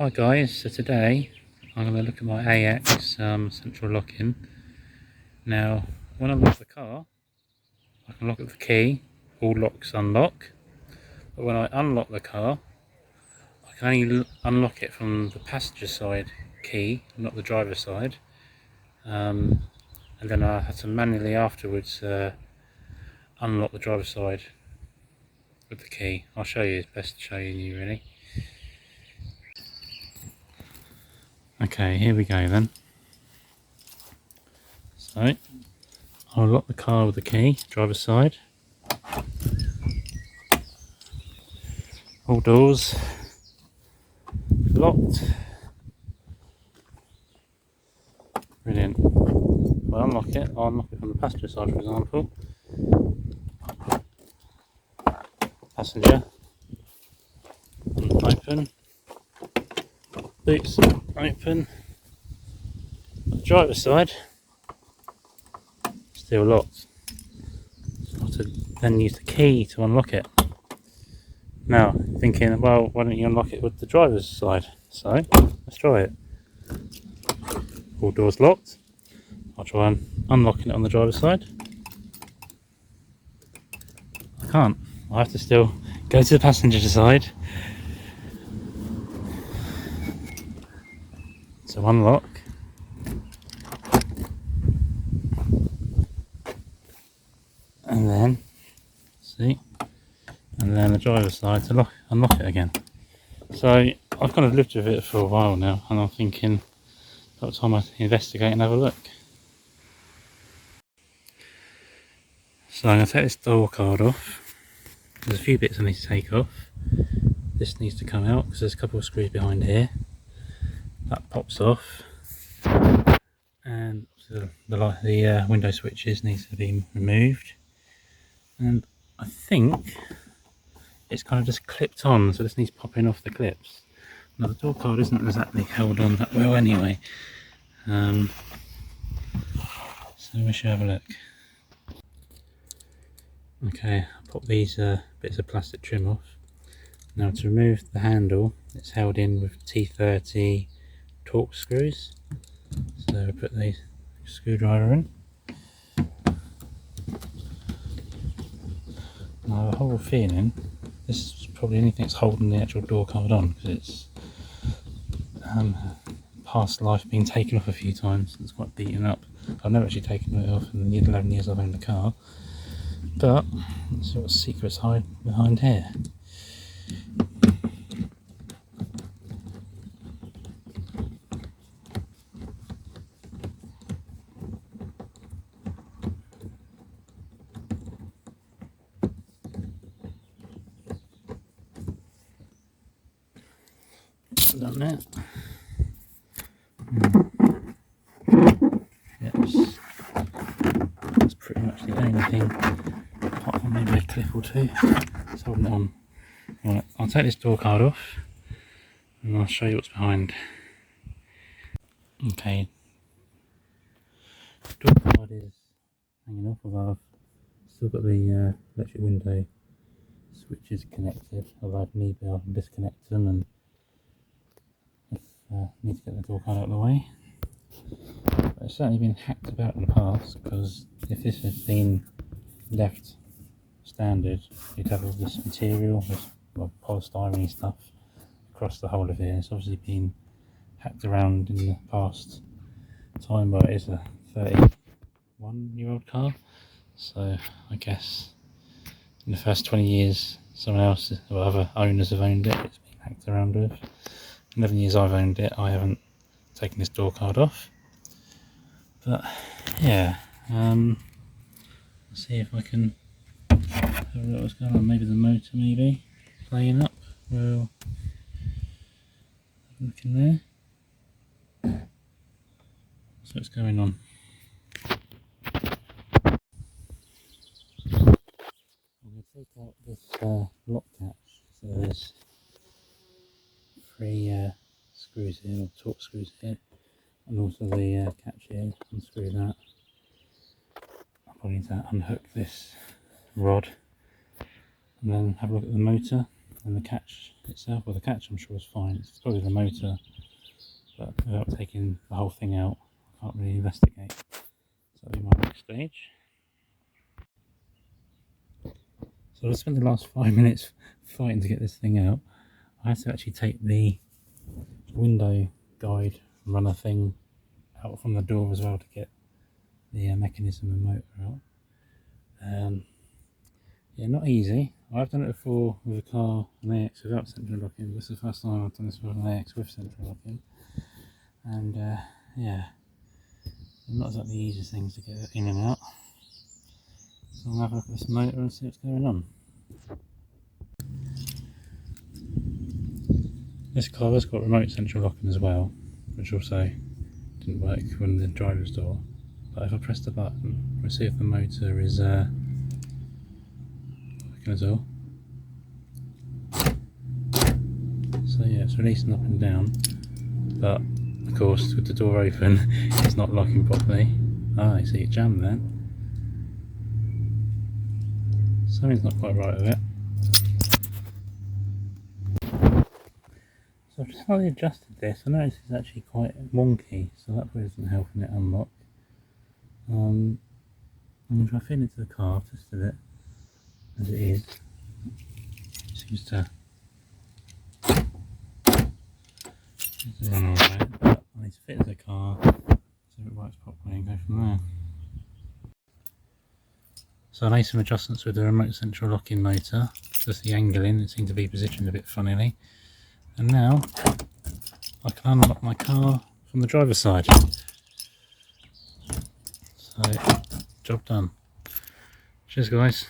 Hi guys, so today I'm going to look at my AX central lock-in. Now when I lock the car, I can lock it with the key, all locks unlock, but when I unlock the car I can only unlock it from the passenger side key, not the driver's side, and then I have to manually afterwards unlock the driver's side with the key. I'll show you, it's best to show you really. Okay, here we go then. So I'll lock the car with the key, driver's side. All doors locked. Brilliant. If I unlock it, I'll unlock it from the passenger side, for example. Passenger. Open. Boots open. The driver's side still locked. So I have to then use the key to unlock it. Now, thinking, well, why don't you unlock it with the driver's side? So, let's try it. All doors locked. I'll try and unlocking it on the driver's side. I can't. I have to still go to the passenger side to unlock. And then, see, and then the driver's side to unlock it again. So I've kind of lived with it for a while now, and I'm thinking about time I investigate and have a look. So I'm going to take this door card off. There's a few bits I need to take off. This needs to come out because there's a couple of screws behind here. That pops off, and the window switches needs to be removed. And I think it's kind of just clipped on, so this needs popping off the clips. Now the door card isn't exactly held on that well anyway, so we should have a look. Okay, I'll pop these bits of plastic trim off. Now to remove the handle, it's held in with T30 Torx screws, so we put the screwdriver in. Now I have a horrible feeling this is probably anything that's holding the actual door card on, because it's past life being taken off a few times. It's quite beaten up. I've never actually taken it off in the 11 years I've owned the car, but let's see what secrets hide behind here. Done that. Yep, that's pretty much the only thing, apart from maybe a clip or two. It's holding it on. Right, I'll take this door card off and I'll show you what's behind. Okay, door card is hanging off, although I've still got the electric window switches connected, although if need be I can disconnect them and need to get the door card out of the way. But it's certainly been hacked about in the past, because if this had been left standard, you'd have all this material, this polystyrene stuff across the whole of it. It's obviously been hacked around in the past time, but it is a 31-year-old car, so I guess in the first 20 years someone else or other owners have owned it. It's been hacked around with. 11 years I've owned it, I haven't taken this door card off. But yeah, let's see if I can have a look what's going on. Maybe the motor maybe playing up. We'll have a look in there. So what's going on? I'm going to take out this lock catch. So there's 3 screws here, or Torx screws here, and also the catch here. Unscrew that. I'll probably need to unhook this rod and then have a look at the motor. And the catch itself, well the catch I'm sure is fine, it's probably the motor, but without taking the whole thing out I can't really investigate. So that'll be my next stage. So I spent the last 5 minutes fighting to get this thing out. I had to actually take the window guide runner thing out from the door as well to get the mechanism and motor out. Yeah, not easy. I've done it before with a car, an AX without central locking. This is the first time I've done this with an AX with central locking. And yeah, not exactly the easiest things to get in and out. So I'll have a look at this motor and see what's going on. This car has got remote central locking as well, which also didn't work when the driver's door. But if I press the button, we'll see if the motor is working at all. So yeah, it's releasing up and down, but of course with the door open it's not locking properly. Ah, you see it jammed then. Something's not quite right with it. So I've just slightly adjusted this. I noticed it's actually quite wonky, so that probably isn't helping it unlock. And if I fit it into the car, I've tested it as it is. It seems to alright, but I need to fit it into the car so it works properly and go from there. So I made some adjustments with the remote central locking motor, just the angling, it seemed to be positioned a bit funnily. And now I can unlock my car from the driver's side. So, job done. Cheers guys.